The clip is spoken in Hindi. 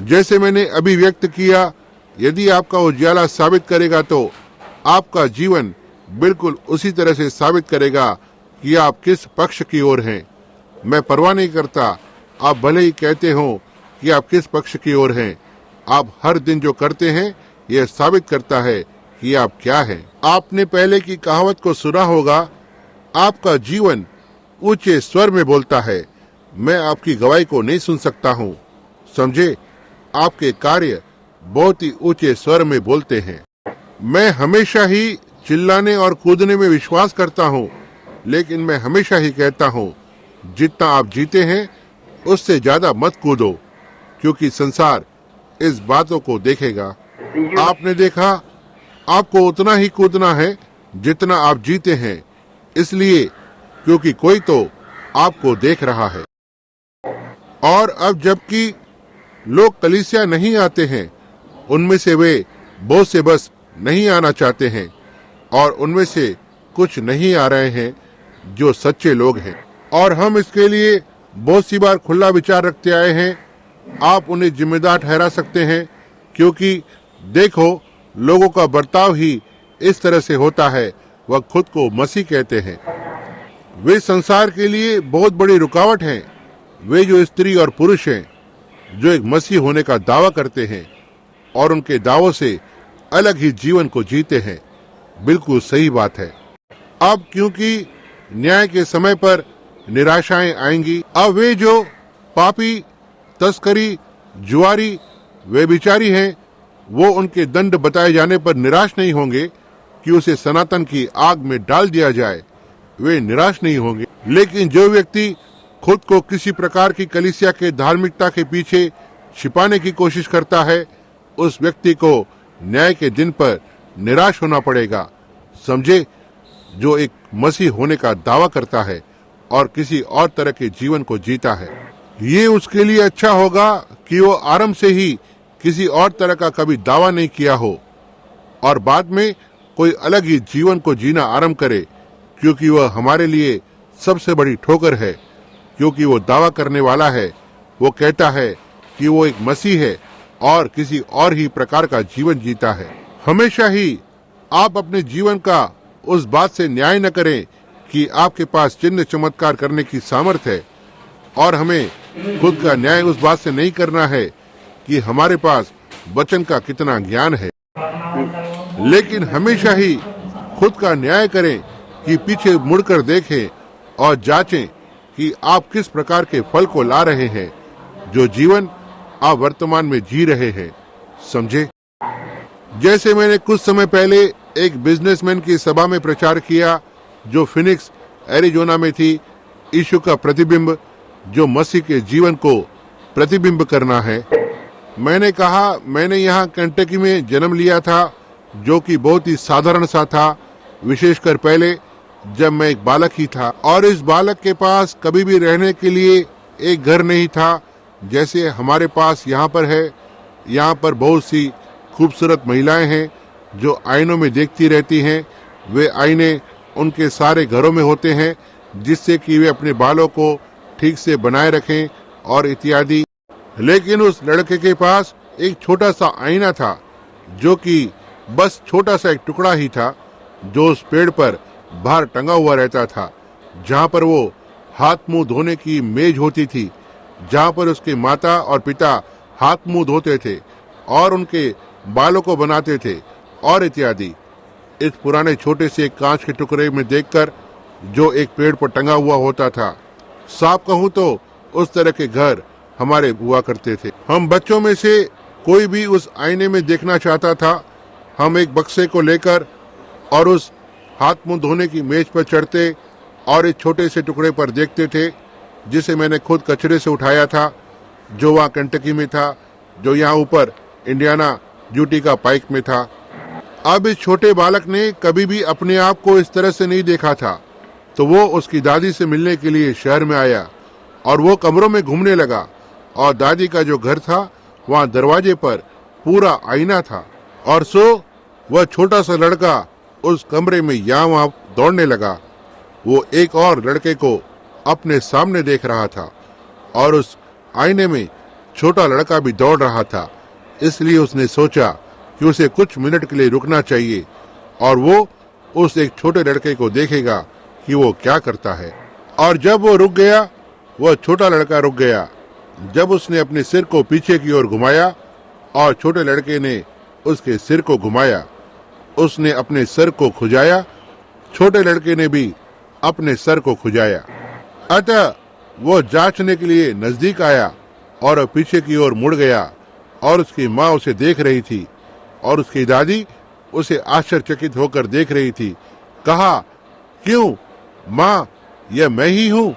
जैसे मैंने अभी व्यक्त किया, यदि आपका उजाला साबित करेगा तो आपका जीवन बिल्कुल उसी तरह से साबित करेगा कि आप किस पक्ष की ओर हैं। मैं परवाह नहीं करता आप भले ही कहते हो कि आप किस पक्ष की ओर हैं, आप हर दिन जो करते हैं यह साबित करता है कि आप क्या हैं। आपने पहले की कहावत को सुना होगा, आपका जीवन ऊंचे स्वर में बोलता है। मैं आपकी गवाही को नहीं सुन सकता हूँ, समझे। आपके कार्य बहुत ही ऊंचे स्वर में बोलते हैं। मैं हमेशा ही चिल्लाने और कूदने में विश्वास करता हूँ, लेकिन मैं हमेशा ही कहता हूँ, जितना आप जीते हैं उससे ज्यादा मत कूदो, क्योंकि संसार इस बातों को देखेगा। आपने देखा, आपको उतना ही कूदना है जितना आप जीते हैं, इसलिए क्योंकि कोई तो आपको देख रहा है। और अब जबकि लोग कलीसिया नहीं आते हैं, उनमें से वे बहुत से बस नहीं आना चाहते हैं, और उनमें से कुछ नहीं आ रहे हैं जो सच्चे लोग हैं। और हम इसके लिए बहुत सी बार खुला विचार रखते आए हैं। आप उन्हें जिम्मेदार ठहरा सकते हैं, क्योंकि देखो, लोगों का बर्ताव ही इस तरह से होता है। वह खुद को मसीह कहते हैं। वे संसार के लिए बहुत बड़ी रुकावट हैं। वे जो स्त्री और पुरुष हैं जो एक मसीह होने का दावा करते हैं और उनके दावों से अलग ही जीवन को जीते हैं। बिल्कुल सही बात है। अब क्योंकि न्याय के समय पर निराशाएं आएंगी, अब वे जो पापी, तस्करी, जुआरी, व्यभिचारी हैं, वो उनके दंड बताए जाने पर निराश नहीं होंगे कि उसे सनातन की आग में डाल दिया जाए। वे निराश नहीं होंगे। लेकिन जो व्यक्ति खुद को किसी प्रकार की कलीसिया के धार्मिकता के पीछे छिपाने की कोशिश करता है, उस व्यक्ति को न्याय के दिन पर निराश होना पड़ेगा, समझे। जो एक मसीह होने का दावा करता है और किसी और तरह के जीवन को जीता है, ये उसके लिए अच्छा होगा कि वो आरंभ से ही किसी और तरह का कभी दावा नहीं किया हो और बाद में कोई अलग ही जीवन को जीना आरंभ करे, क्योंकि वह हमारे लिए सबसे बड़ी ठोकर है। क्योंकि वो दावा करने वाला है, वो कहता है कि वो एक मसीह है और किसी और ही प्रकार का जीवन जीता है। हमेशा ही आप अपने जीवन का उस बात से न्याय न करें कि आपके पास चिन्ह चमत्कार करने की सामर्थ्य है, और हमें खुद का न्याय उस बात से नहीं करना है कि हमारे पास वचन का कितना ज्ञान है, लेकिन हमेशा ही खुद का न्याय करें कि पीछे मुड़कर देखें और जांचें कि आप किस प्रकार के फल को ला रहे हैं, जो जीवन आप वर्तमान में जी रहे हैं, समझे। जैसे मैंने कुछ समय पहले एक बिजनेसमैन की सभा में प्रचार किया जो फिनिक्स, एरिजोना में थी, यीशु का प्रतिबिंब जो मसीह के जीवन को प्रतिबिंब करना है। मैंने कहा, मैंने यहाँ केंटकी में जन्म लिया था, जो कि बहुत ही साधारण सा था, विशेषकर पहले जब मैं एक बालक ही था, और इस बालक के पास कभी भी रहने के लिए एक घर नहीं था, जैसे हमारे पास यहाँ पर है। यहाँ पर बहुत सी खूबसूरत महिलाएं हैं जो आईनों में देखती रहती हैं। वे आईने उनके सारे घरों में होते हैं, जिससे कि वे अपने बालों को ठीक से बनाए रखें और इत्यादि। लेकिन उस लड़के के पास एक छोटा सा आईना था, जो कि बस छोटा सा एक टुकड़ा ही था, जो उस पेड़ पर बाहर टंगा हुआ रहता था, जहाँ पर वो हाथ मुंह धोने की मेज होती थी, जहाँ पर उसके माता और पिता हाथ मुंह धोते थे और उनके बालों को बनाते थे और इत्यादि। इस पुराने छोटे से कांच के टुकड़े में देखकर, जो एक पेड़ पर टंगा हुआ होता था, साफ कहूँ तो उस तरह के घर हमारे हुआ करते थे। हम बच्चों में से कोई भी उस आईने में देखना चाहता था, हम एक बक्से को लेकर और उस हाथ मुंह धोने की मेज पर चढ़ते और एक छोटे से टुकड़े पर देखते थे, जिसे मैंने खुद कचरे से उठाया था, जो वहाँ केंटकी में था, जो यहाँ ऊपर इंडियाना यूटिका पाइक में था। अब इस छोटे बालक ने कभी भी अपने आप को इस तरह से नहीं देखा था, तो वो उसकी दादी से मिलने के लिए शहर में आया और वो कमरों में घूमने लगा, और दादी का जो घर था वहाँ दरवाजे पर पूरा आईना था, और सो वह छोटा सा लड़का उस कमरे में यहाँ वहाँ दौड़ने लगा। वो एक और लड़के को अपने सामने देख रहा था और उस आईने में छोटा लड़का भी दौड़ रहा था, इसलिए उसने सोचा कि उसे कुछ मिनट के लिए रुकना चाहिए और वो उस एक छोटे लड़के को देखेगा कि वो क्या करता है। और जब वो रुक गया, वह छोटा लड़का रुक गया। जब उसने अपने सिर को पीछे की ओर घुमाया और छोटे लड़के ने उसके सिर को घुमाया, उसने अपने सर को खुजाया, छोटे लड़के ने भी अपने सर को खुजाया। अतः वो जांचने के लिए नजदीक आया और पीछे की ओर मुड़ गया और उसकी माँ उसे देख रही थी और उसकी दादी उसे आश्चर्यचकित होकर देख रही थी। कहा, क्यों माँ, यह मैं ही हूँ?